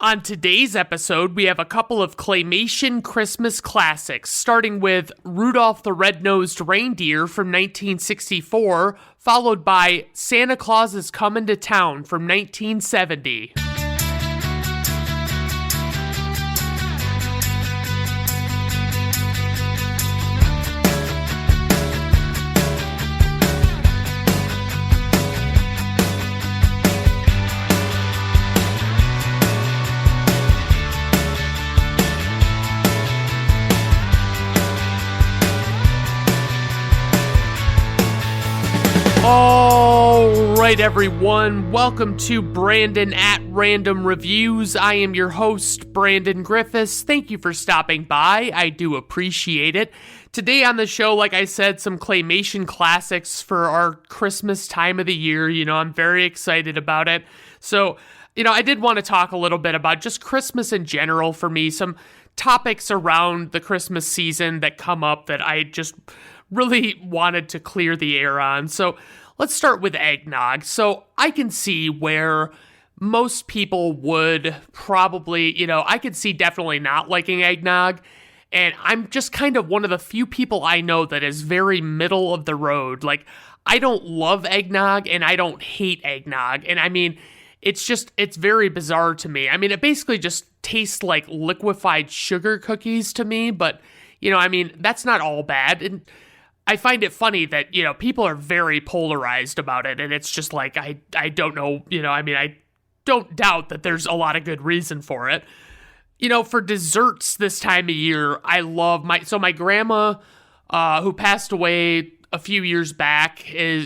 On today's episode, we have a couple of claymation Christmas classics, starting with Rudolph the Red-Nosed Reindeer from 1964, followed by Santa Claus is Comin to Town from 1970. All right, everyone. Welcome to Brandon at Random Reviews. I am your host, Brandon Griffiths. Thank you for stopping by. I do appreciate it. Today on the show, like I said, some claymation classics for our Christmas time of the year. I'm very excited about it. So, I did want to talk a little bit about just Christmas in general for me. Some topics around the Christmas season that come up that I just really wanted to clear the air on. So let's start with eggnog. So I can see where most people would probably, I could see definitely not liking eggnog. And I'm just kind of one of the few people I know that is very middle of the road. Like, I don't love eggnog and I don't hate eggnog. And I mean, it's very bizarre to me. I mean, it basically just tastes like liquefied sugar cookies to me. But, that's not all bad. And I find it funny that, people are very polarized about it, and it's just like, I don't know, I don't doubt that there's a lot of good reason for it. For desserts this time of year, I love my grandma, who passed away a few years back,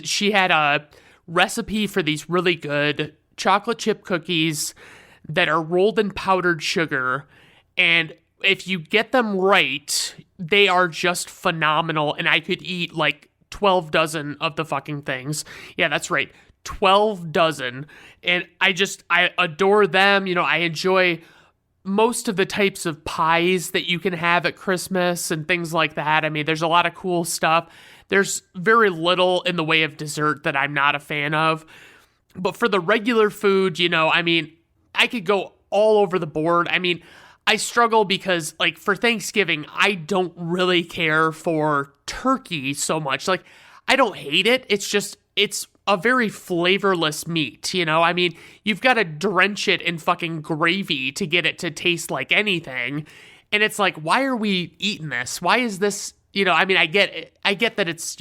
she had a recipe for these really good chocolate chip cookies that are rolled in powdered sugar, and if you get them right, they are just phenomenal, and I could eat like 12 dozen of the fucking things. Yeah, that's right, 12 dozen, and I adore them. I enjoy most of the types of pies that you can have at Christmas and things like that. I mean, there's a lot of cool stuff. There's very little in the way of dessert that I'm not a fan of, but for the regular food, I could go all over the board. I mean, I struggle because, like, for Thanksgiving, I don't really care for turkey so much. Like, I don't hate it. It's a very flavorless meat, I mean, you've got to drench it in fucking gravy to get it to taste like anything. And it's like, why are we eating this? Why is this, I get it. I get that it's,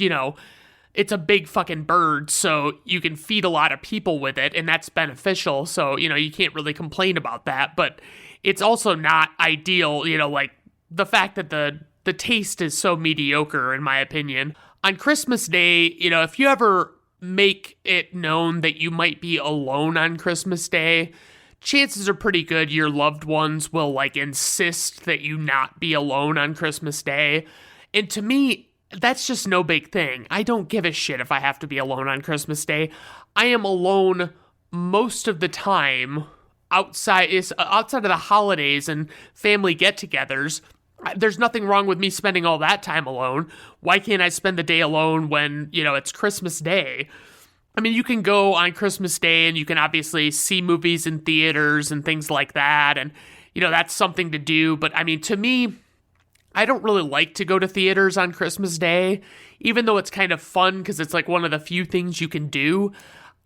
it's a big fucking bird, so you can feed a lot of people with it, and that's beneficial. So, you can't really complain about that. But it's also not ideal, like the fact that the taste is so mediocre, in my opinion. On Christmas Day, if you ever make it known that you might be alone on Christmas Day, chances are pretty good your loved ones will like insist that you not be alone on Christmas Day. And to me, that's just no big thing. I don't give a shit if I have to be alone on Christmas Day. I am alone most of the time outside of the holidays and family get-togethers. There's nothing wrong with me spending all that time alone. Why can't I spend the day alone when, it's Christmas Day? I mean, you can go on Christmas Day and you can obviously see movies in theaters and things like that. And, that's something to do. But I mean, to me, I don't really like to go to theaters on Christmas Day, even though it's kind of fun because it's like one of the few things you can do.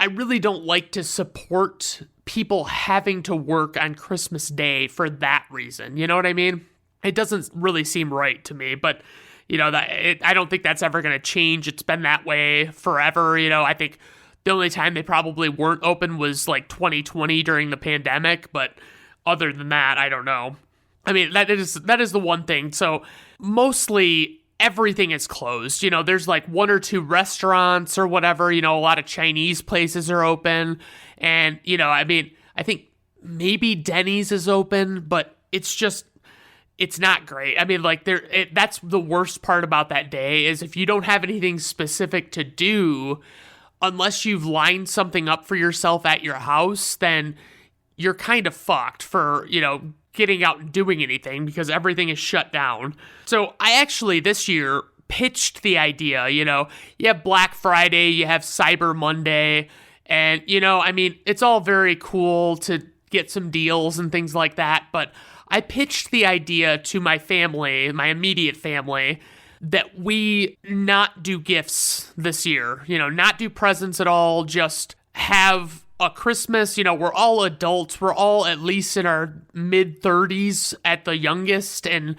I really don't like to support people having to work on Christmas Day for that reason. You know what I mean? It doesn't really seem right to me, but I don't think that's ever going to change. It's been that way forever. I think the only time they probably weren't open was like 2020 during the pandemic, but other than that, I don't know. I mean, that is the one thing. So mostly everything is closed. There's like one or two restaurants or whatever, a lot of Chinese places are open. And, I think maybe Denny's is open, but it's not great. I mean, like that's the worst part about that day is if you don't have anything specific to do, unless you've lined something up for yourself at your house, then you're kind of fucked for, getting out and doing anything because everything is shut down. So I actually this year pitched the idea, you have Black Friday, you have Cyber Monday, and, it's all very cool to get some deals and things like that. But I pitched the idea to my family, my immediate family, that we not do gifts this year, not do presents at all, just have a Christmas. We're all adults. We're all at least in our mid-30s at the youngest. And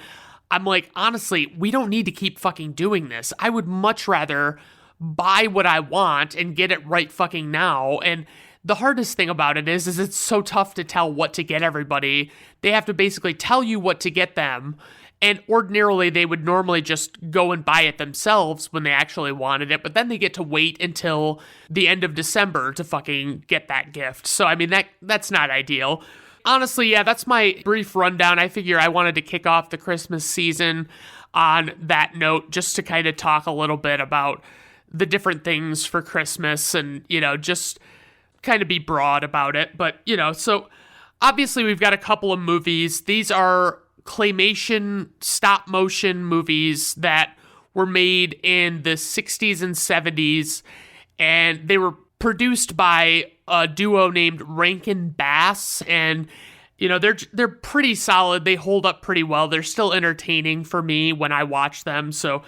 I'm like, honestly, we don't need to keep fucking doing this. I would much rather buy what I want and get it right fucking now. And the hardest thing about it is it's so tough to tell what to get everybody. They have to basically tell you what to get them. And ordinarily, they would normally just go and buy it themselves when they actually wanted it, but then they get to wait until the end of December to fucking get that gift. So, I mean, that's not ideal. Honestly, yeah, that's my brief rundown. I figure I wanted to kick off the Christmas season on that note, just to kind of talk a little bit about the different things for Christmas and, just kind of be broad about it. But, so obviously we've got a couple of movies. These are claymation stop motion movies that were made in the 60s and 70s, and they were produced by a duo named Rankin Bass, and they're pretty solid. They hold up pretty well. They're still entertaining for me when I watch them. So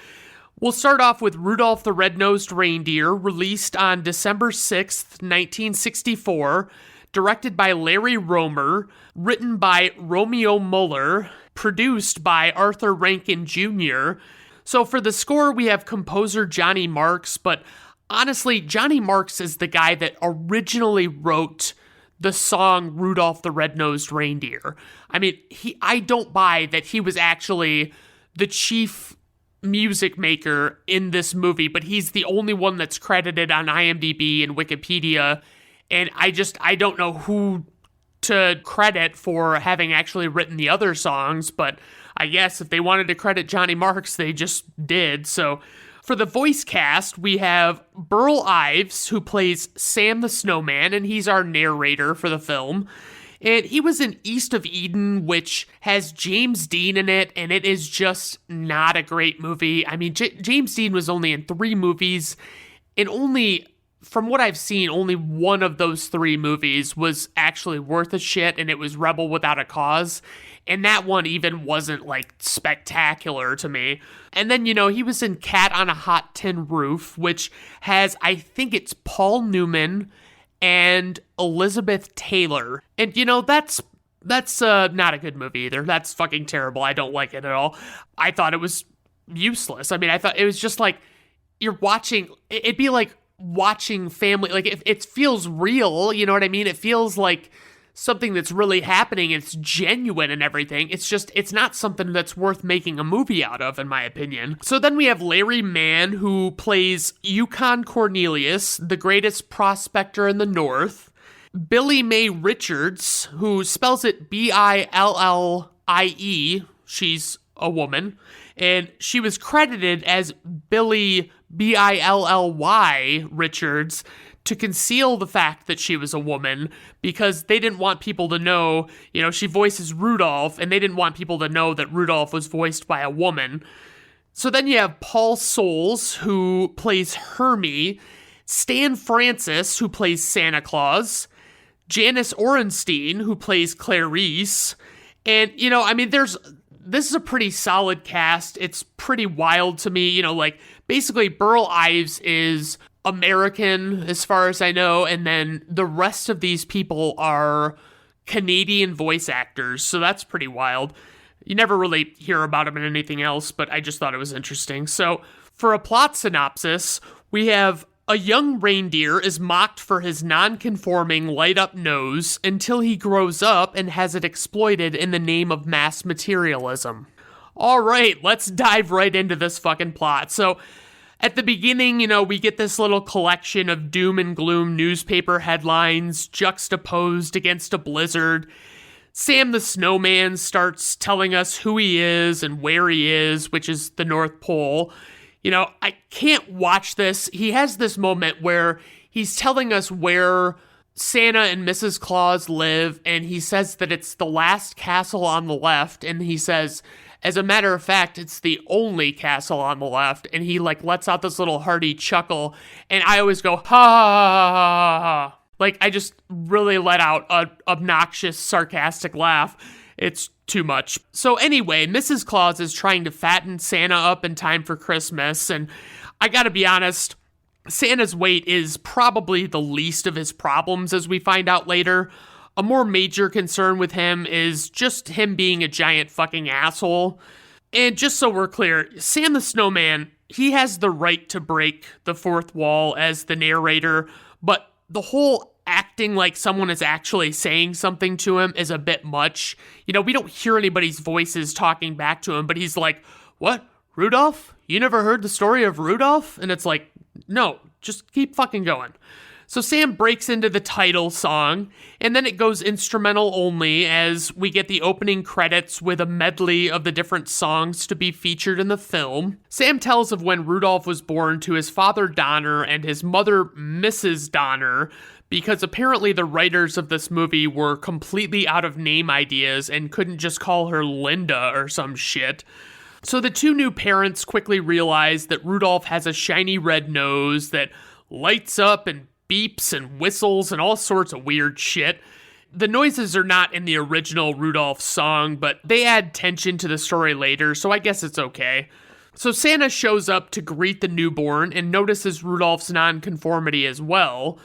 we'll start off with Rudolph the Red-Nosed Reindeer, released on December 6th, 1964, directed by Larry Romer, written by Romeo Muller, produced by Arthur Rankin Jr. So for the score, we have composer Johnny Marks, but honestly, Johnny Marks is the guy that originally wrote the song Rudolph the Red-Nosed Reindeer. I mean, I don't buy that he was actually the chief music maker in this movie, but he's the only one that's credited on IMDb and Wikipedia, and I don't know who to credit for having actually written the other songs, but I guess if they wanted to credit Johnny Marks, they just did. So for the voice cast, we have Burl Ives, who plays Sam the Snowman, and he's our narrator for the film. And he was in East of Eden, which has James Dean in it, and it is just not a great movie. I mean, James Dean was only in 3 movies, and from what I've seen, only one of those 3 movies was actually worth a shit, and it was Rebel Without a Cause. And that one even wasn't, spectacular to me. And then, he was in Cat on a Hot Tin Roof, which has, I think it's Paul Newman and Elizabeth Taylor. And, that's not a good movie either. That's fucking terrible. I don't like it at all. I thought it was useless. I mean, I thought it was just you're watching, it'd be like watching family, it feels real, you know what I mean? It feels like something that's really happening. It's genuine and everything. It's not something that's worth making a movie out of, in my opinion. So then we have Larry Mann, who plays Yukon Cornelius, the greatest prospector in the North. Billie Mae Richards, who spells it Billie. She's a woman. And she was credited as Billie Billy Richards to conceal the fact that she was a woman, because they didn't want people to know, she voices Rudolph, and they didn't want people to know that Rudolph was voiced by a woman. So then you have Paul Soles, who plays Hermie, Stan Francis, who plays Santa Claus, Janice Orenstein, who plays Clarice, and, this is a pretty solid cast. It's pretty wild to me, basically Burl Ives is American, as far as I know, and then the rest of these people are Canadian voice actors, so that's pretty wild. You never really hear about them in anything else, but I just thought it was interesting. So, for a plot synopsis, we have a young reindeer is mocked for his non-conforming light-up nose until he grows up and has it exploited in the name of mass materialism. All right, let's dive right into this fucking plot. So, at the beginning, we get this little collection of doom and gloom newspaper headlines juxtaposed against a blizzard. Sam the Snowman starts telling us who he is and where he is, which is the North Pole. I can't watch this. He has this moment where he's telling us where Santa and Mrs. Claus live, and he says that it's the last castle on the left, and he says, as a matter of fact, it's the only castle on the left, and he lets out this little hearty chuckle, and I always go, ha ha ha ha ha ha. Like, I just really let out an obnoxious, sarcastic laugh. It's too much. So anyway, Mrs. Claus is trying to fatten Santa up in time for Christmas, and I gotta be honest, Santa's weight is probably the least of his problems, as we find out later. A more major concern with him is just him being a giant fucking asshole. And just so we're clear, Sam the Snowman, he has the right to break the fourth wall as the narrator, but the whole acting like someone is actually saying something to him is a bit much. You know, we don't hear anybody's voices talking back to him, but he's like, "What? Rudolph? You never heard the story of Rudolph?" And it's like, no, just keep fucking going. So Sam breaks into the title song, and then it goes instrumental only as we get the opening credits with a medley of the different songs to be featured in the film. Sam tells of when Rudolph was born to his father Donner and his mother Mrs. Donner, because apparently the writers of this movie were completely out of name ideas and couldn't just call her Linda or some shit. So the two new parents quickly realize that Rudolph has a shiny red nose that lights up and beeps and whistles and all sorts of weird shit. The noises are not in the original Rudolph song, but they add tension to the story later, so I guess it's okay. So Santa shows up to greet the newborn and notices Rudolph's nonconformity as well.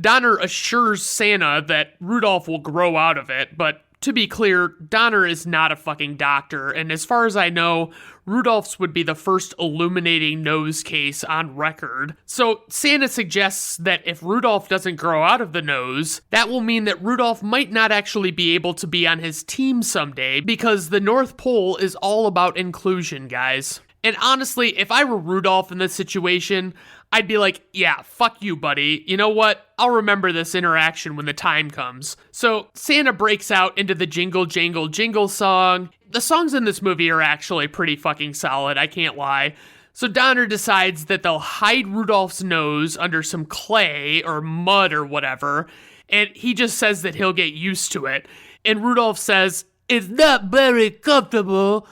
Donner assures Santa that Rudolph will grow out of it, but to be clear, Donner is not a fucking doctor, and as far as I know, Rudolph's would be the first illuminating nose case on record. So Santa suggests that if Rudolph doesn't grow out of the nose, that will mean that Rudolph might not actually be able to be on his team someday, because the North Pole is all about inclusion, guys. And honestly, if I were Rudolph in this situation, I'd be like, yeah, fuck you, buddy. You know what? I'll remember this interaction when the time comes. So Santa breaks out into the Jingle Jangle Jingle song. The songs in this movie are actually pretty fucking solid, I can't lie. So Donner decides that they'll hide Rudolph's nose under some clay or mud or whatever, and he just says that he'll get used to it. And Rudolph says, "It's not very comfortable."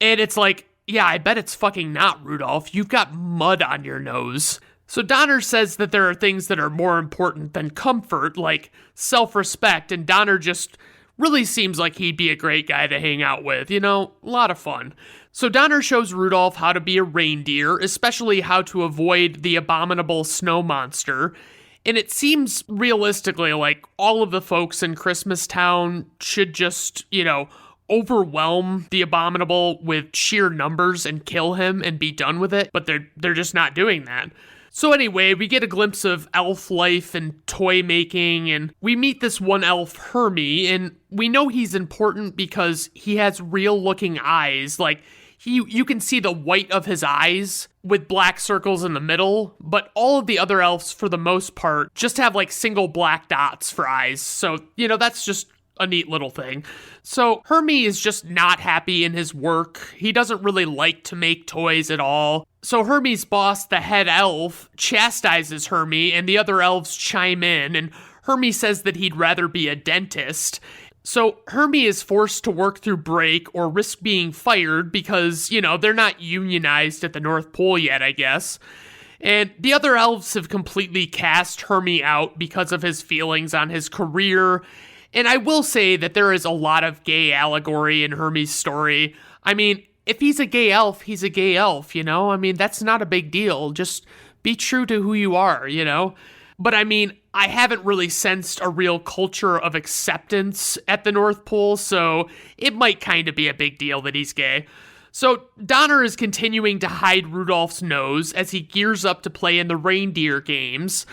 And it's like, yeah, I bet it's fucking not, Rudolph. You've got mud on your nose. So Donner says that there are things that are more important than comfort, like self-respect, and Donner just really seems like he'd be a great guy to hang out with, you know, a lot of fun. So Donner shows Rudolph how to be a reindeer, especially how to avoid the abominable snow monster. And it seems realistically like all of the folks in Christmas Town should just, you know, overwhelm the abominable with sheer numbers and kill him and be done with it, but they're just not doing that. So anyway, we get a glimpse of elf life and toy making, and we meet this one elf, Hermie, and we know he's important because he has real-looking eyes. Like, you can see the white of his eyes with black circles in the middle, but all of the other elves, for the most part, just have, like, single black dots for eyes. So, you know, that's just a neat little thing. So Hermie is just not happy in his work. He doesn't really like to make toys at all. So Hermie's boss, the head elf, chastises Hermie, and the other elves chime in, and Hermie says that he'd rather be a dentist. So Hermie is forced to work through break or risk being fired because, you know, they're not unionized at the North Pole yet, I guess. And the other elves have completely cast Hermie out because of his feelings on his career. And I will say that there is a lot of gay allegory in Hermie's story. I mean, if he's a gay elf, he's a gay elf, you know? I mean, that's not a big deal. Just be true to who you are, you know? But I mean, I haven't really sensed a real culture of acceptance at the North Pole, so it might kind of be a big deal that he's gay. So Donner is continuing to hide Rudolph's nose as he gears up to play in the Reindeer games.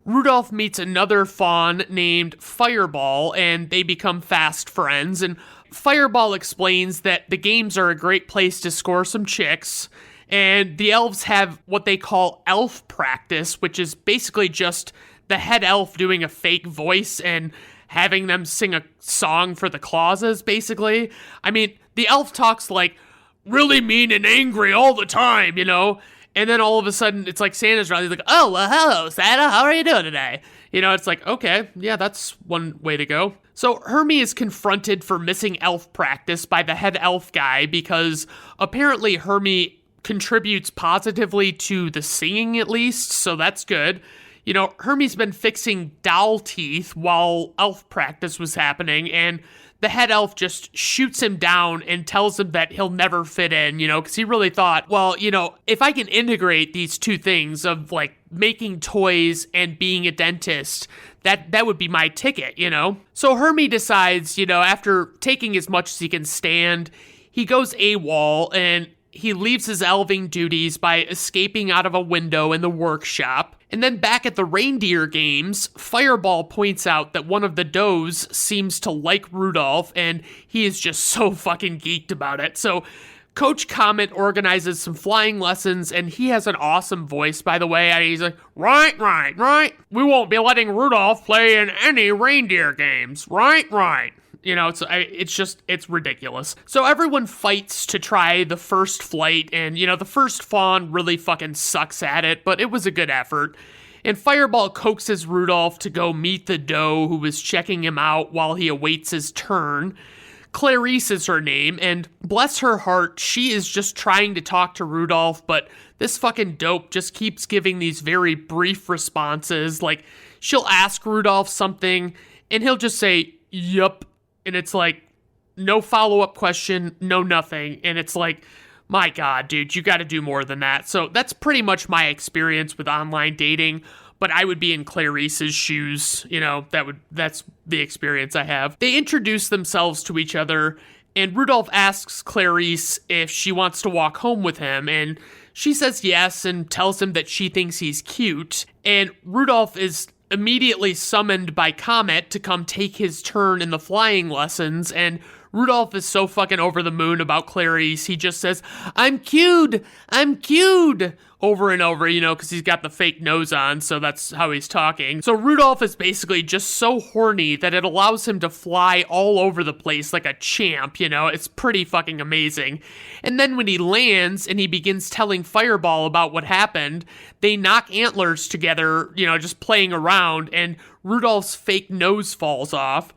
Rudolph meets another fawn named Fireball, and they become fast friends, and Fireball explains that the games are a great place to score some chicks, and the elves have what they call elf practice, which is basically just the head elf doing a fake voice and having them sing a song for the Clauses, basically. I mean, the elf talks like really mean and angry all the time, you know? And then all of a sudden, it's like Santa's around. He's like, "Oh, well, hello, Santa. How are you doing today?" You know, it's like, okay, yeah, that's one way to go. So Hermie is confronted for missing elf practice by the head elf guy because apparently Hermie contributes positively to the singing, at least, so that's good. Hermie's been fixing doll teeth while elf practice was happening, and the head elf just shoots him down and tells him that he'll never fit in, because he really thought, well, if I can integrate these two things of like making toys and being a dentist, that would be my ticket, So Hermie decides, after taking as much as he can stand, he goes AWOL and he leaves his elving duties by escaping out of a window in the workshop. And then back at the Reindeer games, Fireball points out that one of the does seems to like Rudolph, and he is just so fucking geeked about it. So Coach Comet organizes some flying lessons, and he has an awesome voice, by the way. And he's like, right. We won't be letting Rudolph play in any reindeer games. Right. It's ridiculous. So everyone fights to try the first flight, and, the first fawn really fucking sucks at it, but it was a good effort. And Fireball coaxes Rudolph to go meet the doe who was checking him out while he awaits his turn. Clarice is her name, and bless her heart, she is just trying to talk to Rudolph, but this fucking dope just keeps giving these very brief responses. Like, she'll ask Rudolph something, and he'll just say, yup. And it's like, no follow-up question, no nothing. And it's like, my God, dude, you got to do more than that. So that's pretty much my experience with online dating. But I would be in Clarice's shoes. That's the experience I have. They introduce themselves to each other, and Rudolph asks Clarice if she wants to walk home with him. And she says yes and tells him that she thinks he's cute. And Rudolph is immediately summoned by Comet to come take his turn in the flying lessons, and Rudolph is so fucking over the moon about Clarice, he just says, I'm cued, over and over, because he's got the fake nose on, so that's how he's talking. So Rudolph is basically just so horny that it allows him to fly all over the place like a champ, it's pretty fucking amazing. And then when he lands and he begins telling Fireball about what happened, they knock antlers together, just playing around, and Rudolph's fake nose falls off.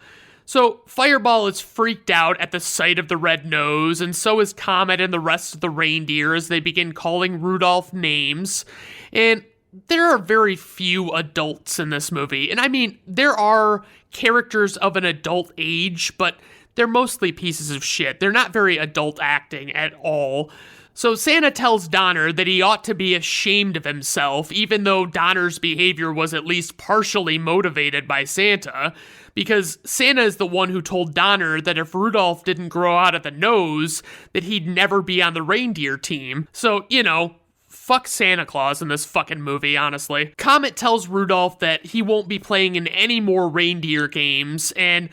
So Fireball is freaked out at the sight of the red nose, and so is Comet and the rest of the reindeer as they begin calling Rudolph names. And there are very few adults in this movie. And I mean, there are characters of an adult age, but they're mostly pieces of shit. They're not very adult acting at all. So Santa tells Donner that he ought to be ashamed of himself, even though Donner's behavior was at least partially motivated by Santa, because Santa is the one who told Donner that if Rudolph didn't grow out of the nose, that he'd never be on the reindeer team. So, fuck Santa Claus in this fucking movie, honestly. Comet tells Rudolph that he won't be playing in any more reindeer games, and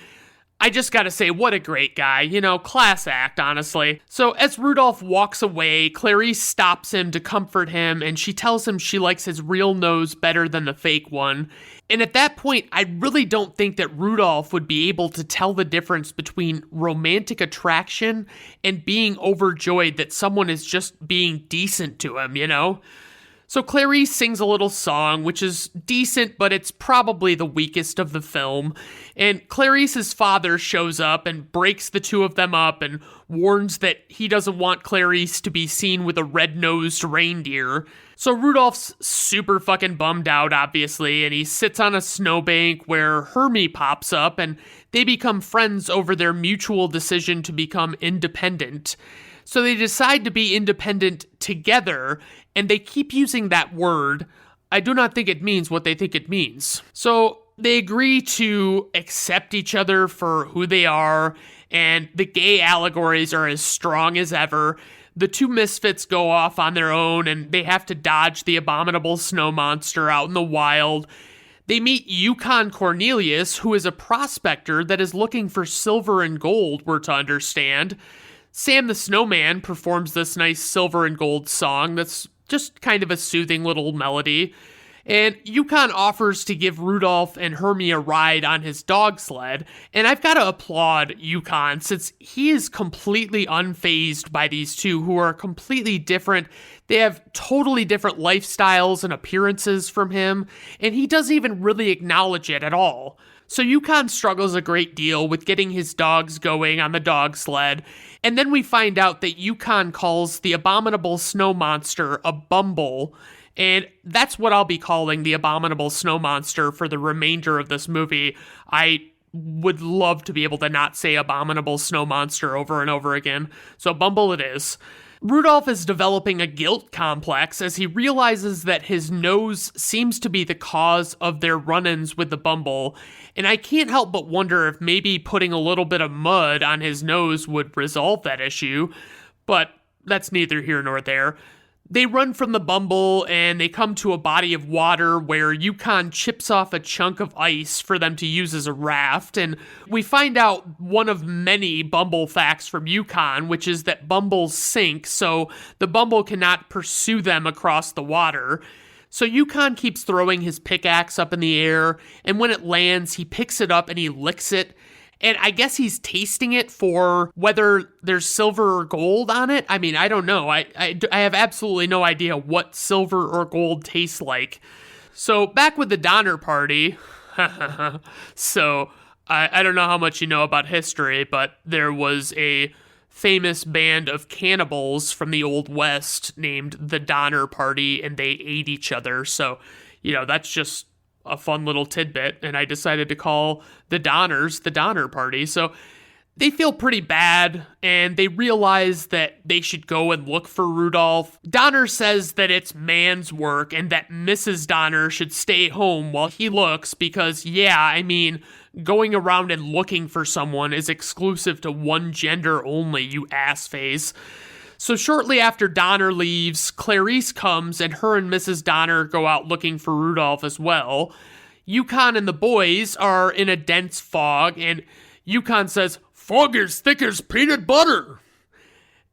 I just gotta say, what a great guy, class act, honestly. So as Rudolph walks away, Clarice stops him to comfort him, and she tells him she likes his real nose better than the fake one. And at that point, I really don't think that Rudolph would be able to tell the difference between romantic attraction and being overjoyed that someone is just being decent to him, So Clarice sings a little song, which is decent, but it's probably the weakest of the film. And Clarice's father shows up and breaks the two of them up and warns that he doesn't want Clarice to be seen with a red-nosed reindeer. So Rudolph's super fucking bummed out, obviously, and he sits on a snowbank where Hermie pops up, and they become friends over their mutual decision to become independent. So they decide to be independent together, and they keep using that word. I do not think it means what they think it means. So they agree to accept each other for who they are, and the gay allegories are as strong as ever. The two misfits go off on their own, and they have to dodge the abominable snow monster out in the wild. They meet Yukon Cornelius, who is a prospector that is looking for silver and gold, we're to understand. Sam the Snowman performs this nice silver and gold song that's just kind of a soothing little melody. And Yukon offers to give Rudolph and Hermie a ride on his dog sled. And I've got to applaud Yukon, since he is completely unfazed by these two who are completely different. They have totally different lifestyles and appearances from him, and he doesn't even really acknowledge it at all. So Yukon struggles a great deal with getting his dogs going on the dog sled, and then we find out that Yukon calls the abominable snow monster a bumble, And that's what I'll be calling the abominable snow monster for the remainder of this movie. I would love to be able to not say abominable snow monster over and over again. So Bumble it is. Rudolph is developing a guilt complex as he realizes that his nose seems to be the cause of their run-ins with the Bumble, and I can't help but wonder if maybe putting a little bit of mud on his nose would resolve that issue, but that's neither here nor there. They run from the Bumble and they come to a body of water where Yukon chips off a chunk of ice for them to use as a raft, and we find out one of many Bumble facts from Yukon, which is that Bumbles sink, so the Bumble cannot pursue them across the water. So Yukon keeps throwing his pickaxe up in the air, and when it lands, he picks it up and he licks it. And I guess he's tasting it for whether there's silver or gold on it. I mean, I don't know. I have absolutely no idea what silver or gold tastes like. So back with the Donner Party. So I don't know how much you know about history, but there was a famous band of cannibals from the Old West named the Donner Party, and they ate each other. So, that's just a fun little tidbit, and I decided to call the Donners the Donner Party. So they feel pretty bad, and they realize that they should go and look for Rudolph. Donner says that it's man's work and that Mrs. Donner should stay home while he looks because, going around and looking for someone is exclusive to one gender only, you ass face. So shortly after Donner leaves, Clarice comes and her and Mrs. Donner go out looking for Rudolph as well. Yukon and the boys are in a dense fog, and Yukon says, "Fog is thick as peanut butter."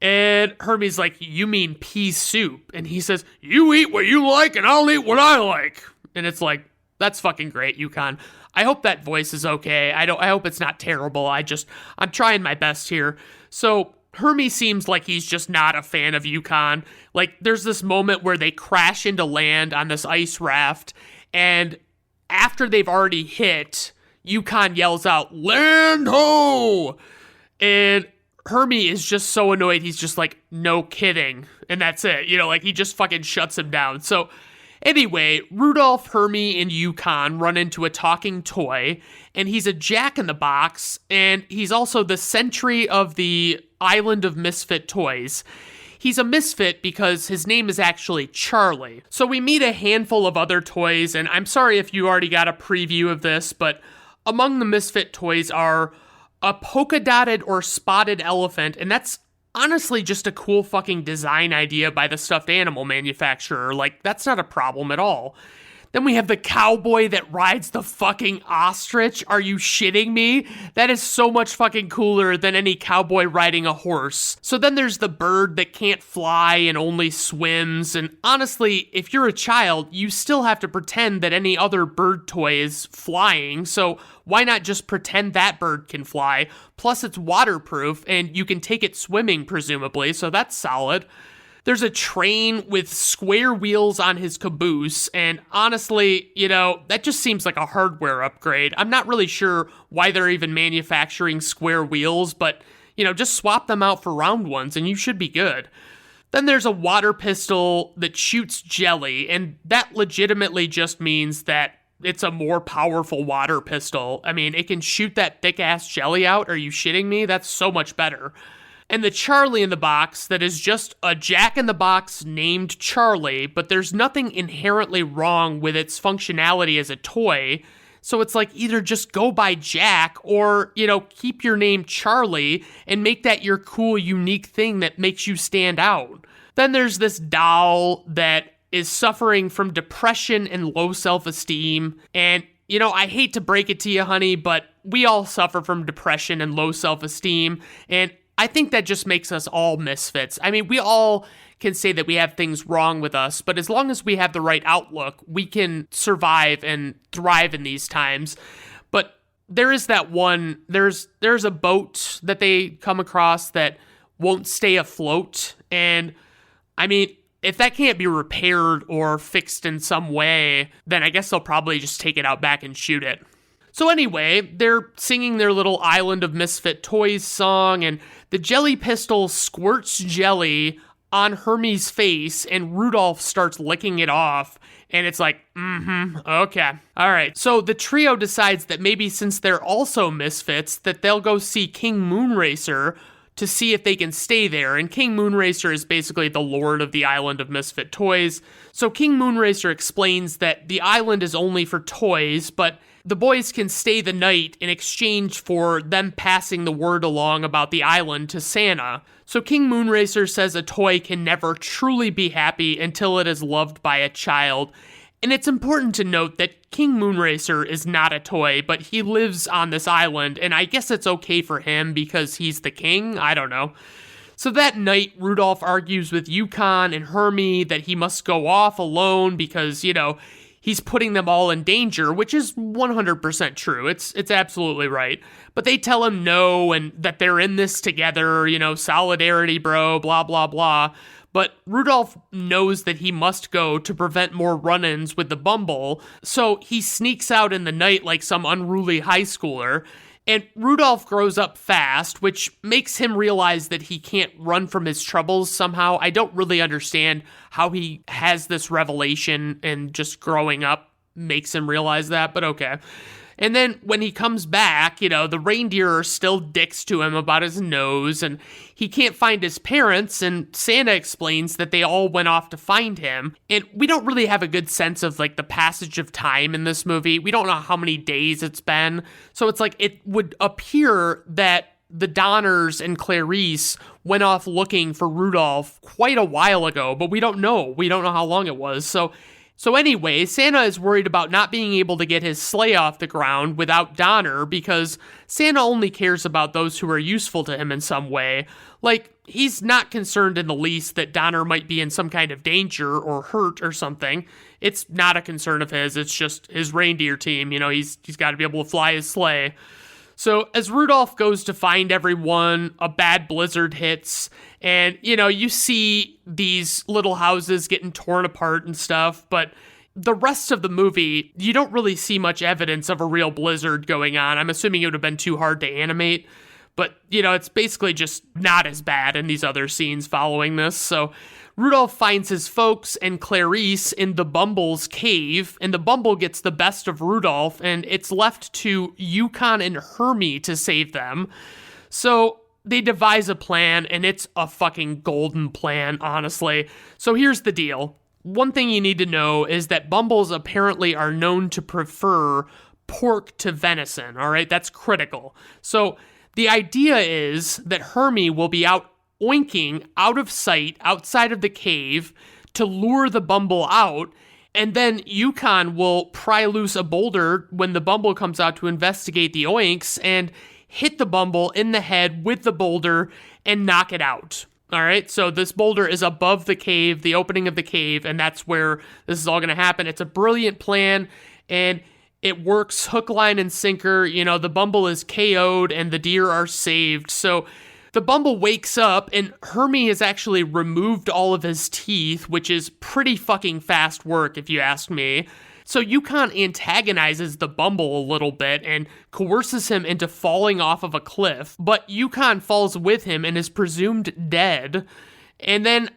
And Hermie's like, "You mean pea soup?" And he says, "You eat what you like and I'll eat what I like." And it's like, that's fucking great, Yukon. I hope that voice is okay. I hope it's not terrible. I'm trying my best here. So Hermie seems like he's just not a fan of Yukon. Like, there's this moment where they crash into land on this ice raft, and after they've already hit, Yukon yells out, "Land ho!" And Hermie is just so annoyed, he's just like, "No kidding." And that's it. He just fucking shuts him down. So anyway, Rudolph, Hermie, and Yukon run into a talking toy, and he's a jack-in-the-box, and he's also the sentry of the Island of Misfit Toys. He's a misfit because his name is actually Charlie. So we meet a handful of other toys, and I'm sorry if you already got a preview of this, but among the misfit toys are a polka-dotted or spotted elephant, and that's honestly just a cool fucking design idea by the stuffed animal manufacturer. Like, that's not a problem at all. Then we have the cowboy that rides the fucking ostrich. Are you shitting me? That is so much fucking cooler than any cowboy riding a horse. So then there's the bird that can't fly and only swims. And honestly, if you're a child, you still have to pretend that any other bird toy is flying. So why not just pretend that bird can fly? Plus it's waterproof and you can take it swimming, presumably. So that's solid. There's a train with square wheels on his caboose, and honestly, that just seems like a hardware upgrade. I'm not really sure why they're even manufacturing square wheels, but, just swap them out for round ones and you should be good. Then there's a water pistol that shoots jelly, and that legitimately just means that it's a more powerful water pistol. I mean, it can shoot that thick-ass jelly out. Are you shitting me? That's so much better. And the Charlie in the box that is just a jack-in-the-box named Charlie, but there's nothing inherently wrong with its functionality as a toy. So it's like either just go by Jack or, keep your name Charlie and make that your cool, unique thing that makes you stand out. Then there's this doll that is suffering from depression and low self-esteem. And, I hate to break it to you, honey, but we all suffer from depression and low self-esteem. And I think that just makes us all misfits. I mean, we all can say that we have things wrong with us, but as long as we have the right outlook, we can survive and thrive in these times. But there is that one, there's a boat that they come across that won't stay afloat. And I mean, if that can't be repaired or fixed in some way, then I guess they'll probably just take it out back and shoot it. So anyway, they're singing their little Island of Misfit Toys song, and the jelly pistol squirts jelly on Hermie's face, and Rudolph starts licking it off, and it's like, okay. All right, so the trio decides that maybe since they're also misfits, that they'll go see King Moonracer to see if they can stay there, and King Moonracer is basically the lord of the island of misfit toys. So King Moonracer explains that the island is only for toys, but the boys can stay the night in exchange for them passing the word along about the island to Santa. So King Moonracer says a toy can never truly be happy until it is loved by a child. And it's important to note that King Moonracer is not a toy, but he lives on this island, and I guess it's okay for him because he's the king? I don't know. So that night, Rudolph argues with Yukon and Hermie that he must go off alone because, he's putting them all in danger, which is 100% true. It's absolutely right. But they tell him no, and that they're in this together, solidarity, bro, blah, blah, blah. But Rudolph knows that he must go to prevent more run-ins with the Bumble, so he sneaks out in the night like some unruly high schooler. And Rudolph grows up fast, which makes him realize that he can't run from his troubles somehow. I don't really understand how he has this revelation, and just growing up makes him realize that, but okay. And then when he comes back, the reindeer are still dicks to him about his nose, and he can't find his parents, and Santa explains that they all went off to find him. And we don't really have a good sense of, the passage of time in this movie. We don't know how many days it's been. So it's it would appear that the Donners and Clarice went off looking for Rudolph quite a while ago, but we don't know. We don't know how long it was. So anyway, Santa is worried about not being able to get his sleigh off the ground without Donner because Santa only cares about those who are useful to him in some way. He's not concerned in the least that Donner might be in some kind of danger or hurt or something. It's not a concern of his. It's just his reindeer team. He's got to be able to fly his sleigh. So as Rudolph goes to find everyone, a bad blizzard hits, and, you see these little houses getting torn apart and stuff, but the rest of the movie, you don't really see much evidence of a real blizzard going on. I'm assuming it would have been too hard to animate, but, it's basically just not as bad in these other scenes following this. So Rudolph finds his folks and Clarice in the Bumble's cave, and the Bumble gets the best of Rudolph, and it's left to Yukon and Hermie to save them. So they devise a plan, and it's a fucking golden plan, honestly. So here's the deal. One thing you need to know is that Bumbles apparently are known to prefer pork to venison, all right? That's critical. So the idea is that Hermie will be out oinking out of sight outside of the cave to lure the Bumble out, and then Yukon will pry loose a boulder when the Bumble comes out to investigate the oinks and hit the Bumble in the head with the boulder and knock it out. All right, so this boulder is above the cave, the opening of the cave, and that's where this is all going to happen. It's a brilliant plan, and it works hook, line, and sinker. The Bumble is KO'd and the deer are saved. So the Bumble wakes up, and Hermie has actually removed all of his teeth, which is pretty fucking fast work, if you ask me. So Yukon antagonizes the Bumble a little bit and coerces him into falling off of a cliff, but Yukon falls with him and is presumed dead. And then,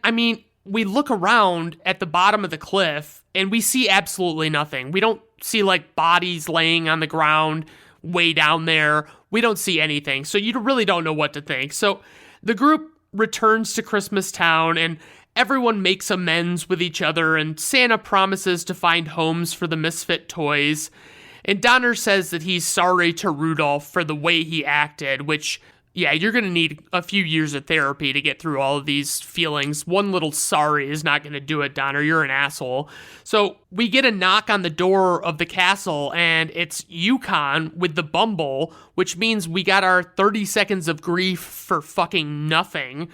we look around at the bottom of the cliff, and we see absolutely nothing. We don't see, bodies laying on the ground way down there. We don't see anything, so you really don't know what to think. So the group returns to Christmas Town, and everyone makes amends with each other, and Santa promises to find homes for the misfit toys. And Donner says that he's sorry to Rudolph for the way he acted, which, yeah, you're going to need a few years of therapy to get through all of these feelings. One little sorry is not going to do it, Donner. You're an asshole. So we get a knock on the door of the castle, and it's Yukon with the Bumble, which means we got our 30 seconds of grief for fucking nothing.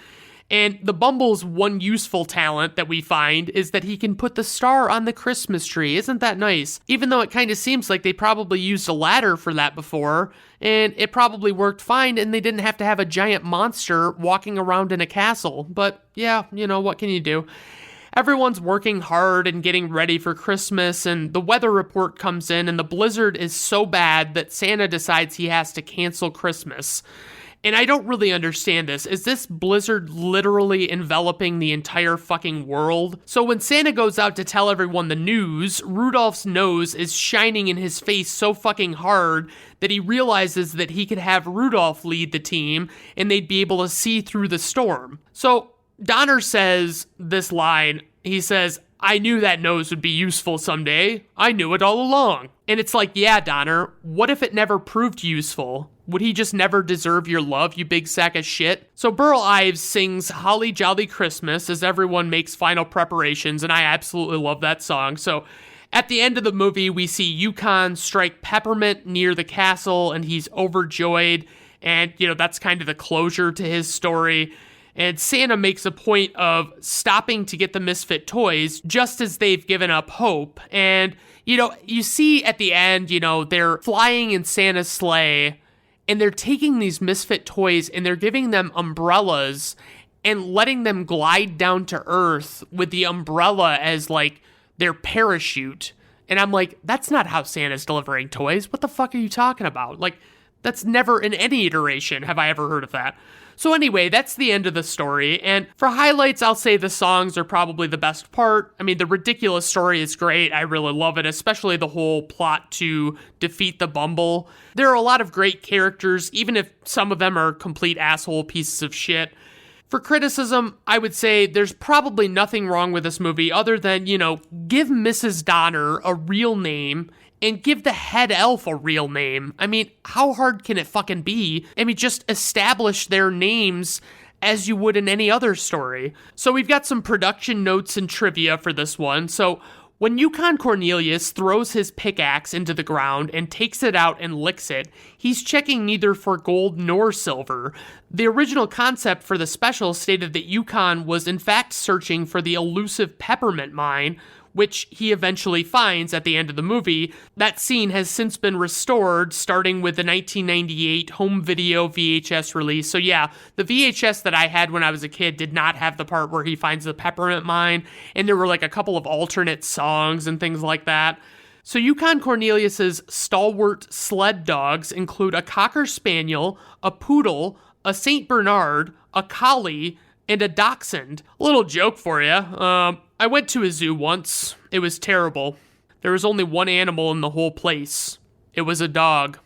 And the Bumble's one useful talent that we find is that he can put the star on the Christmas tree. Isn't that nice? Even though it kind of seems like they probably used a ladder for that before, and it probably worked fine, and they didn't have to have a giant monster walking around in a castle. But yeah, what can you do? Everyone's working hard and getting ready for Christmas, and the weather report comes in, and the blizzard is so bad that Santa decides he has to cancel Christmas. And I don't really understand this. Is this blizzard literally enveloping the entire fucking world? So when Santa goes out to tell everyone the news, Rudolph's nose is shining in his face so fucking hard that he realizes that he could have Rudolph lead the team and they'd be able to see through the storm. So Donner says this line, he says, "I knew that nose would be useful someday. I knew it all along." And it's like, yeah, Donner, what if it never proved useful? Would he just never deserve your love, you big sack of shit? So Burl Ives sings Holly Jolly Christmas as everyone makes final preparations, and I absolutely love that song. So at the end of the movie, we see Yukon strike Peppermint near the castle, and he's overjoyed, and, that's kind of the closure to his story. And Santa makes a point of stopping to get the misfit toys just as they've given up hope. And, you see at the end, they're flying in Santa's sleigh, and they're taking these misfit toys and they're giving them umbrellas and letting them glide down to earth with the umbrella as like their parachute. And I'm like, that's not how Santa's delivering toys. What the fuck are you talking about? Like, that's never in any iteration have I ever heard of that. So anyway, that's the end of the story, and for highlights, I'll say the songs are probably the best part. I mean, the ridiculous story is great. I really love it, especially the whole plot to defeat the Bumble. There are a lot of great characters, even if some of them are complete asshole pieces of shit. For criticism, I would say there's probably nothing wrong with this movie other than, give Mrs. Donner a real name and give the head elf a real name. I mean, how hard can it fucking be? I mean, just establish their names as you would in any other story. So we've got some production notes and trivia for this one. So when Yukon Cornelius throws his pickaxe into the ground and takes it out and licks it, he's checking neither for gold nor silver. The original concept for the special stated that Yukon was in fact searching for the elusive peppermint mine, which he eventually finds at the end of the movie. That scene has since been restored, starting with the 1998 home video VHS release. So yeah, the VHS that I had when I was a kid did not have the part where he finds the peppermint mine, and there were like a couple of alternate songs and things like that. So Yukon Cornelius's stalwart sled dogs include a Cocker Spaniel, a Poodle, a Saint Bernard, a Collie, and a Dachshund. A little joke for you. I went to a zoo once. It was terrible. There was only one animal in the whole place. It was a dog.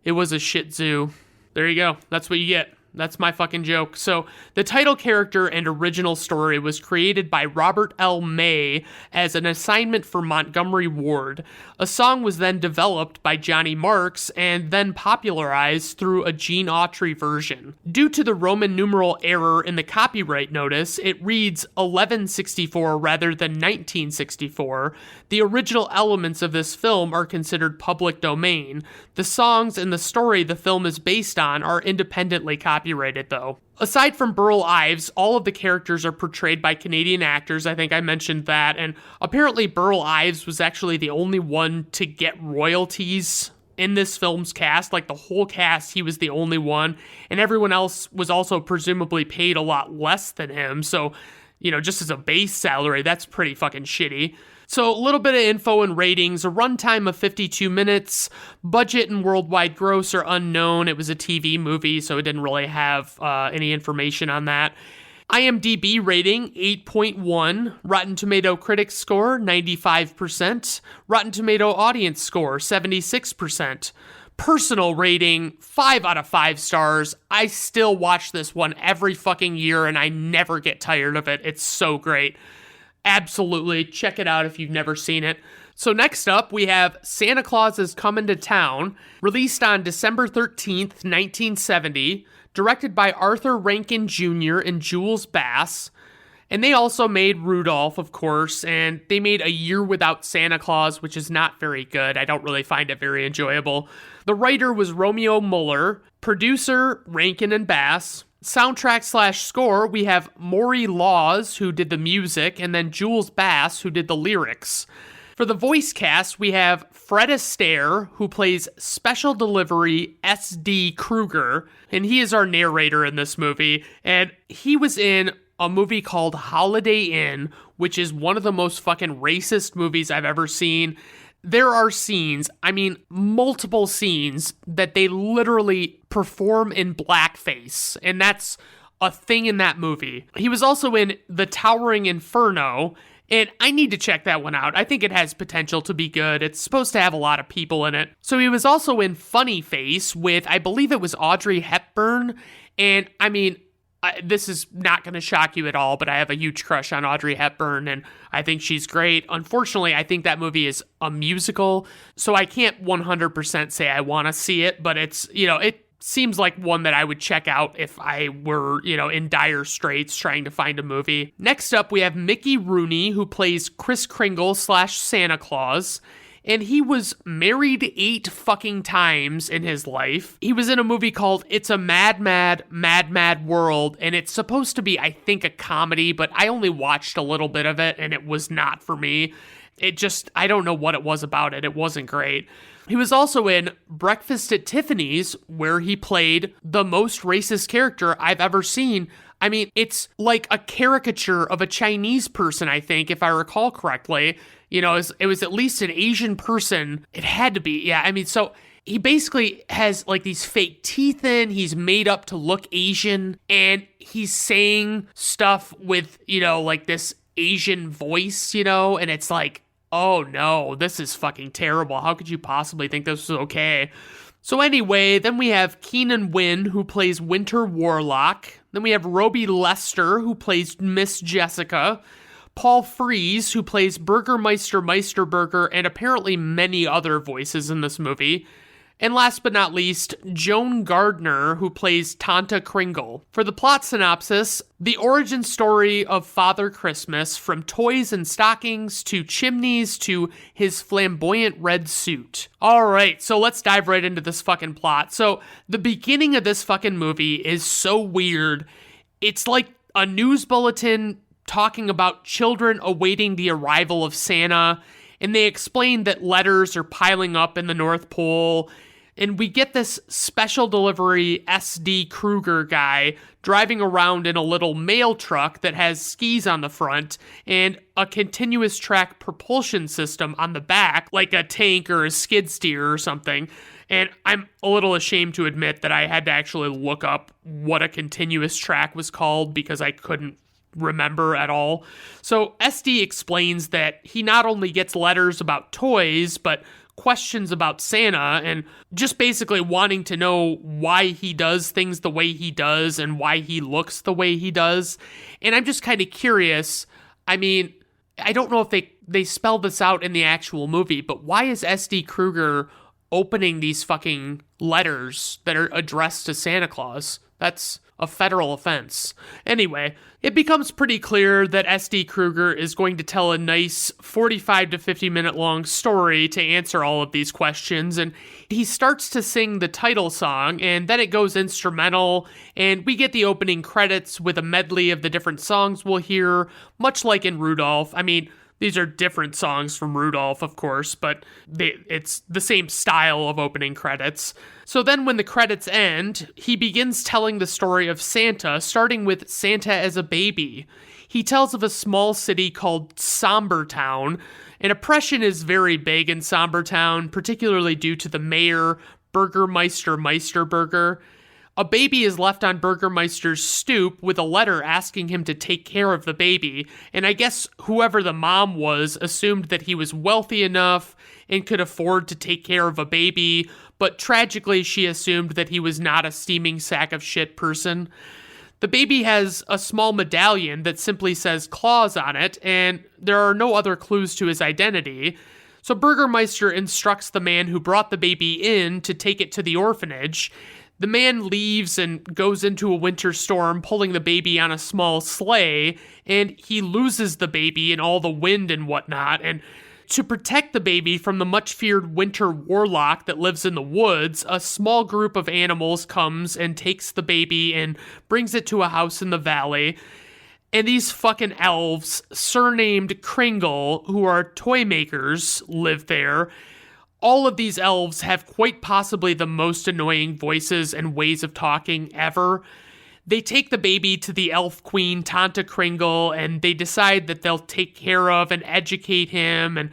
It was a shit zoo. There you go. That's what you get. That's my fucking joke. So the title character and original story was created by Robert L. May as an assignment for Montgomery Ward. A song was then developed by Johnny Marks and then popularized through a Gene Autry version. Due to the Roman numeral error in the copyright notice, it reads 1164 rather than 1964. The original elements of this film are considered public domain. The songs and the story the film is based on are independently copyrighted, though. Aside from Burl Ives, all of the characters are portrayed by Canadian actors. I think I mentioned that. And apparently Burl Ives was actually the only one to get royalties in this film's cast. Like the whole cast, he was the only one. And everyone else was also presumably paid a lot less than him. So, just as a base salary, that's pretty fucking shitty. So a little bit of info and ratings, a runtime of 52 minutes, budget and worldwide gross are unknown. It was a TV movie, so it didn't really have any information on that. IMDb rating, 8.1. Rotten Tomato critics score, 95%. Rotten Tomato audience score, 76%. Personal rating, 5 out of 5 stars. I still watch this one every fucking year, and I never get tired of it. It's so great. Absolutely. Check it out if you've never seen it. So next up, we have Santa Claus is Comin' to Town, released on December 13th, 1970, directed by Arthur Rankin Jr. and Jules Bass. And they also made Rudolph, of course, and they made A Year Without Santa Claus, which is not very good. I don't really find it very enjoyable. The writer was Romeo Muller, producer Rankin and Bass. Soundtrack/score, we have Maury Laws, who did the music, and then Jules Bass, who did the lyrics. For the voice cast, we have Fred Astaire, who plays Special Delivery S.D. Kruger, and he is our narrator in this movie, and he was in a movie called Holiday Inn, which is one of the most fucking racist movies I've ever seen. there are scenes, multiple scenes that they literally perform in blackface, and that's a thing in that movie. He was also in The Towering Inferno, and I need to check that one out. I think it has potential to be good. It's supposed to have a lot of people in it. So he was also in Funny Face with, I believe it was Audrey Hepburn, and this is not going to shock you at all, but I have a huge crush on Audrey Hepburn, and I think she's great. Unfortunately, I think that movie is a musical, so I can't 100% say I want to see it, but it's, it seems like one that I would check out if I were, in dire straits trying to find a movie. Next up, we have Mickey Rooney, who plays Kris Kringle / Santa Claus. And he was married 8 fucking times in his life. He was in a movie called It's a Mad, Mad, Mad, Mad World, and it's supposed to be, I think, a comedy, but I only watched a little bit of it, and it was not for me. I don't know what it was about it. It wasn't great. He was also in Breakfast at Tiffany's, where he played the most racist character I've ever seen. It's like a caricature of a Chinese person, I think, if I recall correctly. It was at least an Asian person. It had to be. Yeah, so he basically has like these fake teeth in. He's made up to look Asian, and he's saying stuff with, like this Asian voice, and it's like, oh no, this is fucking terrible. How could you possibly think this was okay? So anyway, then we have Keenan Wynn, who plays Winter Warlock. Then we have Roby Lester, who plays Miss Jessica. Paul Frees, who plays Burgermeister Meisterburger, and apparently many other voices in this movie. And last but not least, Joan Gardner, who plays Tanta Kringle. For the plot synopsis, the origin story of Father Christmas, from toys and stockings to chimneys to his flamboyant red suit. Alright, so let's dive right into this fucking plot. So, the beginning of this fucking movie is so weird. It's like a news bulletin talking about children awaiting the arrival of Santa, and they explain that letters are piling up in the North Pole. And we get this special delivery SD Kruger guy driving around in a little mail truck that has skis on the front and a continuous track propulsion system on the back, like a tank or a skid steer or something. And I'm a little ashamed to admit that I had to actually look up what a continuous track was called because I couldn't remember at all. So SD explains that he not only gets letters about toys, but questions about Santa, and just basically wanting to know why he does things the way he does and why he looks the way he does. And I'm just kind of curious. I don't know if they spell this out in the actual movie, but why is SD Kruger opening these fucking letters that are addressed to Santa Claus? That's a federal offense. Anyway, it becomes pretty clear that SD Kruger is going to tell a nice 45 to 50 minute long story to answer all of these questions, and he starts to sing the title song, and then it goes instrumental, and we get the opening credits with a medley of the different songs we'll hear, much like in Rudolph. These are different songs from Rudolph, of course, but it's the same style of opening credits. So then when the credits end, he begins telling the story of Santa, starting with Santa as a baby. He tells of a small city called Sombertown, and oppression is very big in Sombertown, particularly due to the mayor, Burgermeister Meisterburger. A baby is left on Burgermeister's stoop with a letter asking him to take care of the baby, and I guess whoever the mom was assumed that he was wealthy enough and could afford to take care of a baby, but tragically she assumed that he was not a steaming sack of shit person. The baby has a small medallion that simply says Claus on it, and there are no other clues to his identity. So Burgermeister instructs the man who brought the baby in to take it to the orphanage. The man leaves and goes into a winter storm, pulling the baby on a small sleigh, and he loses the baby in all the wind and whatnot. And to protect the baby from the much-feared winter warlock that lives in the woods, a small group of animals comes and takes the baby and brings it to a house in the valley. And these fucking elves, surnamed Kringle, who are toy makers, live there. All of these elves have quite possibly the most annoying voices and ways of talking ever. They take the baby to the elf queen, Tanta Kringle, and they decide that they'll take care of and educate him, and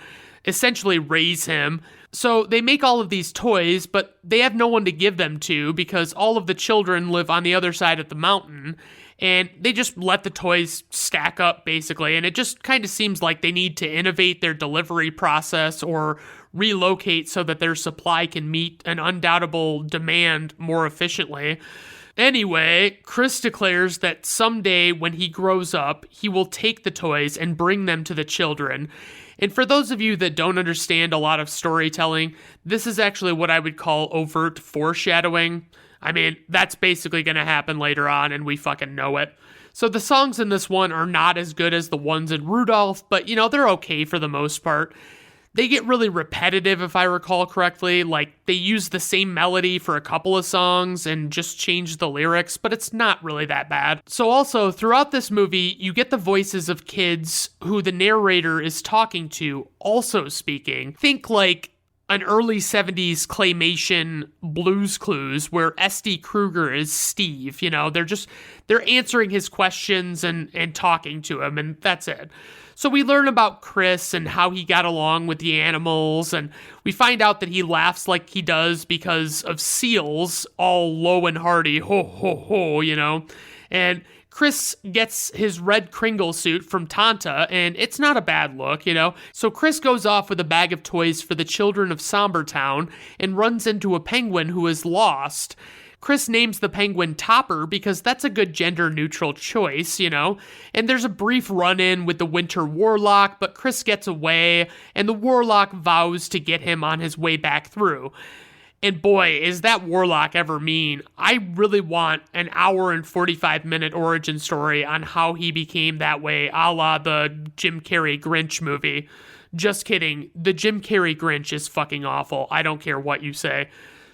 essentially raise him. So they make all of these toys, but they have no one to give them to because all of the children live on the other side of the mountain. And they just let the toys stack up, basically. And it just kind of seems like they need to innovate their delivery process or relocate so that their supply can meet an undoubtable demand more efficiently. Anyway, Chris declares that someday when he grows up, he will take the toys and bring them to the children. And for those of you that don't understand a lot of storytelling, this is actually what I would call overt foreshadowing. I mean, that's basically going to happen later on, and we fucking know it. So the songs in this one are not as good as the ones in Rudolph, but, they're okay for the most part. They get really repetitive, if I recall correctly. Like, they use the same melody for a couple of songs and just change the lyrics, but it's not really that bad. So also, throughout this movie, you get the voices of kids who the narrator is talking to also speaking. Think like an early 70s claymation Blues Clues where S.D. Kruger is Steve. They're answering his questions and talking to him, and that's it. So we learn about Chris and how he got along with the animals, and we find out that he laughs like he does because of seals, all low and hearty, ho, ho, ho, And Chris gets his red Kringle suit from Tanta, and it's not a bad look, So Chris goes off with a bag of toys for the children of Sombertown and runs into a penguin who is lost. Chris names the penguin Topper because that's a good gender-neutral choice, and there's a brief run-in with the Winter Warlock, but Chris gets away, and the Warlock vows to get him on his way back through. And boy, is that Warlock ever mean. I really want an hour and 45-minute origin story on how he became that way, a la the Jim Carrey Grinch movie. Just kidding, the Jim Carrey Grinch is fucking awful. I don't care what you say.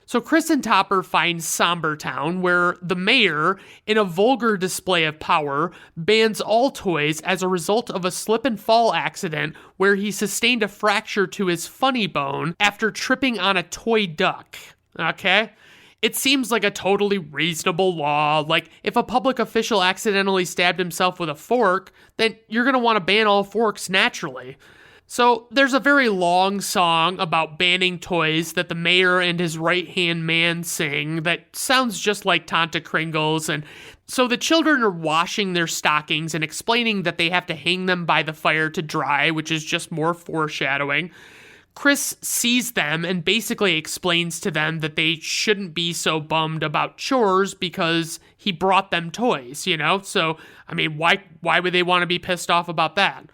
So Chris and Topper find Sombertown, where the mayor, in a vulgar display of power, bans all toys as a result of a slip and fall accident where he sustained a fracture to his funny bone after tripping on a toy duck. Okay? It seems like a totally reasonable law. Like, if a public official accidentally stabbed himself with a fork, then you're going to want to ban all forks naturally. So there's a very long song about banning toys that the mayor and his right-hand man sing that sounds just like Tanta Kringle's, and so the children are washing their stockings and explaining that they have to hang them by the fire to dry, which is just more foreshadowing. Chris sees them and basically explains to them that they shouldn't be so bummed about chores because he brought them toys, So, I mean, why would they want to be pissed off about that?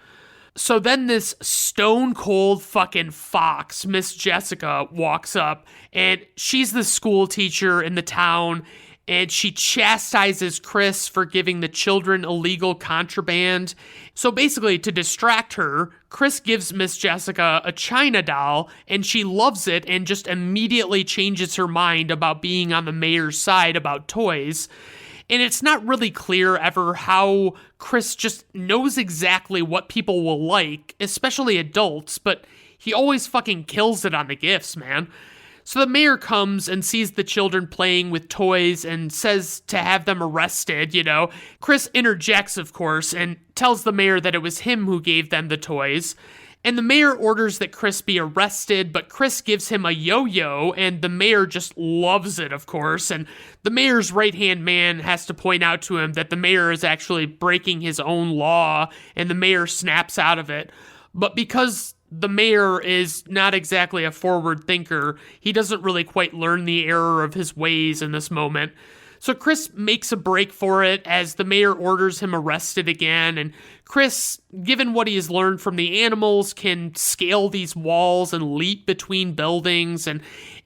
So then this stone cold fucking fox, Miss Jessica, walks up, and she's the school teacher in the town, and she chastises Chris for giving the children illegal contraband. So basically, to distract her, Chris gives Miss Jessica a China doll, and she loves it and just immediately changes her mind about being on the mayor's side about toys. And it's not really clear ever how Chris just knows exactly what people will like, especially adults, but he always fucking kills it on the gifts, man. So the mayor comes and sees the children playing with toys and says to have them arrested, Chris interjects, of course, and tells the mayor that it was him who gave them the toys. And the mayor orders that Chris be arrested, but Chris gives him a yo-yo, and the mayor just loves it, of course. And the mayor's right-hand man has to point out to him that the mayor is actually breaking his own law, and the mayor snaps out of it. But because the mayor is not exactly a forward thinker, he doesn't really quite learn the error of his ways in this moment. So Chris makes a break for it as the mayor orders him arrested again, and Chris, given what he has learned from the animals, can scale these walls and leap between buildings, and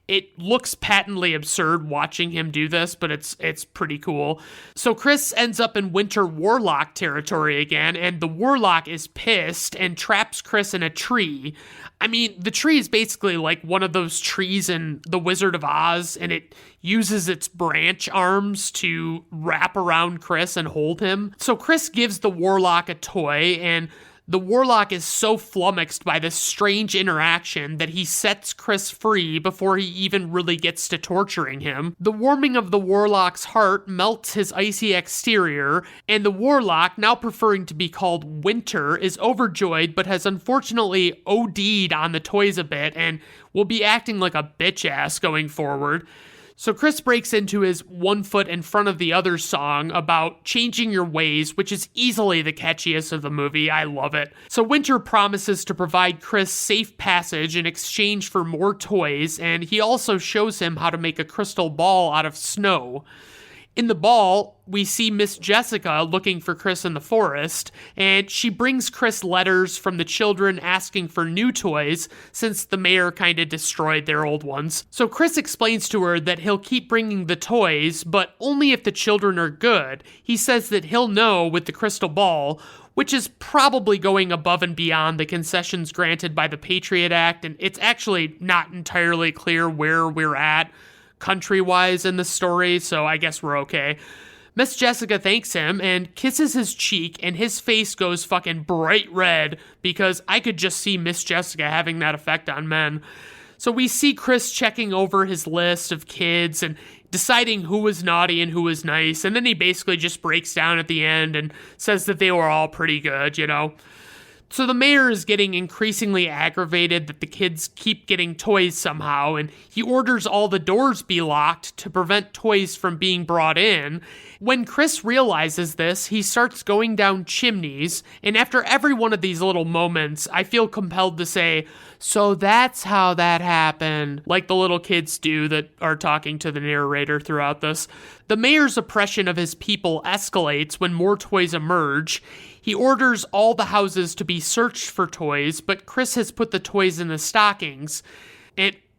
it looks patently absurd watching him do this, but it's pretty cool. So Chris ends up in Winter Warlock territory again, and the Warlock is pissed and traps Chris in a tree. I mean, the tree is basically like one of those trees in The Wizard of Oz, and it uses its branch arms to wrap around Chris and hold him. So Chris gives the Warlock a toy, and The warlock is so flummoxed by this strange interaction that he sets Chris free before he even really gets to torturing him. The warming of the warlock's heart melts his icy exterior, and the warlock, now preferring to be called Winter, is overjoyed but has unfortunately OD'd on the toys a bit and will be acting like a bitch ass going forward. So Chris breaks into his "One Foot in Front of the Other" song about changing your ways, which is easily the catchiest of the movie. I love it. So Winter promises to provide Chris safe passage in exchange for more toys, and he also shows him how to make a crystal ball out of snow. In the ball, we see Miss Jessica looking for Chris in the forest, and she brings Chris letters from the children asking for new toys since the mayor kind of destroyed their old ones. So Chris explains to her that he'll keep bringing the toys, but only if the children are good. He says that he'll know with the crystal ball, which is probably going above and beyond the concessions granted by the Patriot Act, and it's actually not entirely clear where we're at country-wise in the story, so I guess we're okay. Miss Jessica thanks him and kisses his cheek, and his face goes fucking bright red because I could just see Miss Jessica having that effect on men. So we see Chris checking over his list of kids and deciding who was naughty and who was nice, and then he basically just breaks down at the end and says that they were all pretty good, you know. So the mayor is getting increasingly aggravated that the kids keep getting toys somehow, and he orders all the doors be locked to prevent toys from being brought in. When Chris realizes this, he starts going down chimneys, and after every one of these little moments, I feel compelled to say, "So that's how that happened," like the little kids do that are talking to the narrator throughout this. The mayor's oppression of his people escalates when more toys emerge. He orders all the houses to be searched for toys, but Chris has put the toys in the stockings.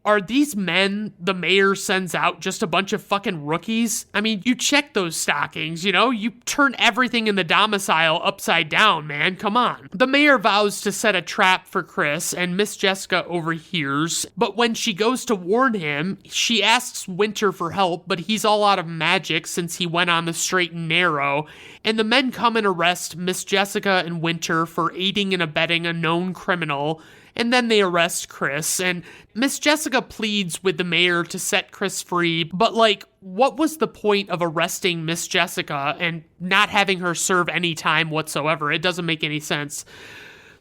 Are these men the mayor sends out just a bunch of fucking rookies? I mean, you check those stockings, you know? You turn everything in the domicile upside down, man. Come on. The mayor vows to set a trap for Chris, and Miss Jessica overhears. But when she goes to warn him, she asks Winter for help, but he's all out of magic since he went on the straight and narrow. And the men come and arrest Miss Jessica and Winter for aiding and abetting a known criminal. And then they arrest Chris, and Miss Jessica pleads with the mayor to set Chris free, but what was the point of arresting Miss Jessica and not having her serve any time whatsoever? It doesn't make any sense.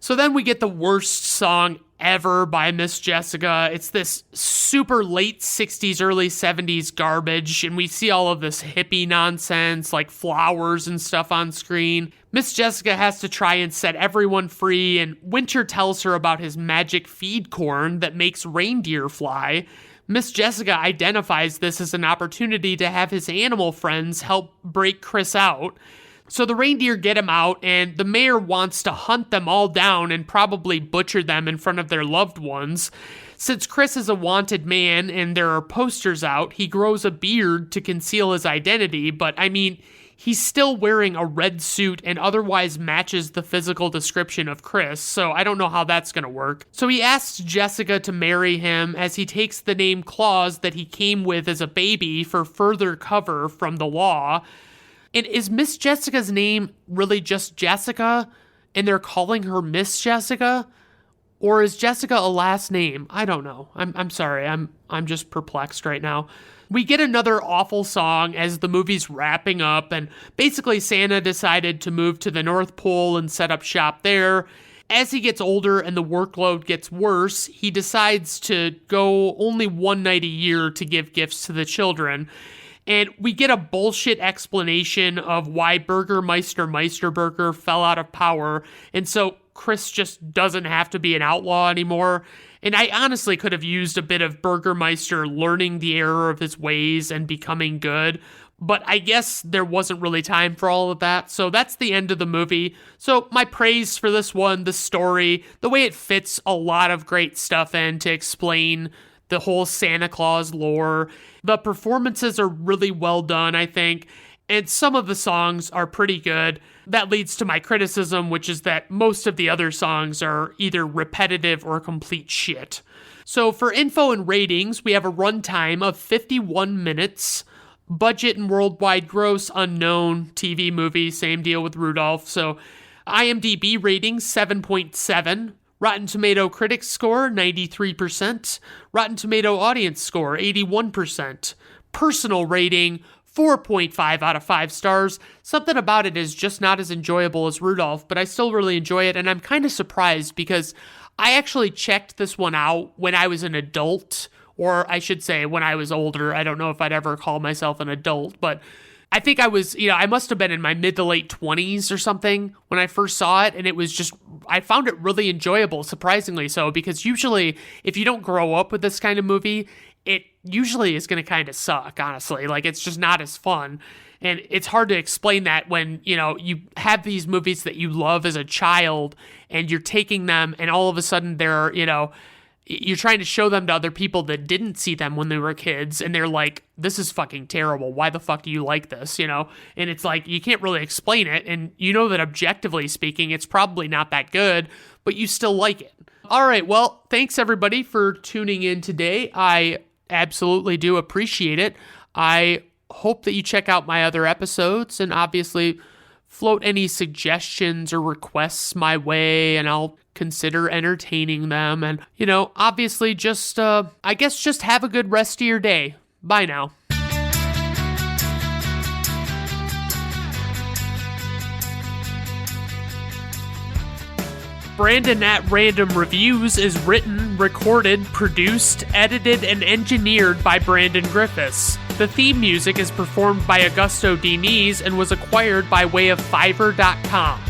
So then we get the worst song ever by Miss Jessica. It's this super late 60s, early 70s garbage, and we see all of this hippie nonsense, like flowers and stuff on screen. Miss Jessica has to try and set everyone free, and Winter tells her about his magic feed corn that makes reindeer fly. Miss Jessica identifies this as an opportunity to have his animal friends help break Chris out. So the reindeer get him out, and the mayor wants to hunt them all down and probably butcher them in front of their loved ones. Since Chris is a wanted man and there are posters out, he grows a beard to conceal his identity, but I mean, he's still wearing a red suit and otherwise matches the physical description of Chris, so I don't know how that's gonna work. So he asks Jessica to marry him as he takes the name Claus that he came with as a baby for further cover from the law. And is Miss Jessica's name really just Jessica, and they're calling her Miss Jessica? Or is Jessica a last name? I don't know. I'm sorry. I'm just perplexed right now. We get another awful song as the movie's wrapping up, and basically Santa decided to move to the North Pole and set up shop there. As he gets older and the workload gets worse, he decides to go only one night a year to give gifts to the children. And we get a bullshit explanation of why Burgermeister Meisterburger fell out of power, and so Chris just doesn't have to be an outlaw anymore. And I honestly could have used a bit of Burgermeister learning the error of his ways and becoming good, but I guess there wasn't really time for all of that, so that's the end of the movie. So my praise for this one, the story, the way it fits a lot of great stuff in to explain the whole Santa Claus lore. The performances are really well done, I think, and some of the songs are pretty good. That leads to my criticism, which is that most of the other songs are either repetitive or complete shit. So for info and ratings, we have a runtime of 51 minutes. Budget and worldwide gross unknown. TV movie, same deal with Rudolph. So IMDb rating 7.7. Rotten Tomato critics score 93%. Rotten Tomato audience score 81%. Personal rating 4.5 out of 5 stars. Something about it is just not as enjoyable as Rudolph, but I still really enjoy it, and I'm kind of surprised because I actually checked this one out when I was an adult, or I should say when I was older. I don't know if I'd ever call myself an adult, but I think I was, I must have been in my mid to late 20s or something when I first saw it, and it was just, I found it really enjoyable, surprisingly so, because usually if you don't grow up with this kind of movie, it usually is going to kind of suck, honestly. Like, it's just not as fun. And it's hard to explain that when, you have these movies that you love as a child and you're taking them and all of a sudden they're, you're trying to show them to other people that didn't see them when they were kids. And they're like, this is fucking terrible. Why the fuck do you like this? And it's like, you can't really explain it. And you know that objectively speaking, it's probably not that good, but you still like it. All right. Well, thanks everybody for tuning in today. I absolutely do appreciate it. I hope that you check out my other episodes and obviously float any suggestions or requests my way, and I'll consider entertaining them. And, obviously just, I guess just have a good rest of your day. Bye now. Brandon at Random Reviews is written, recorded, produced, edited, and engineered by Brandon Griffiths. The theme music is performed by Augusto Diniz and was acquired by way of Fiverr.com.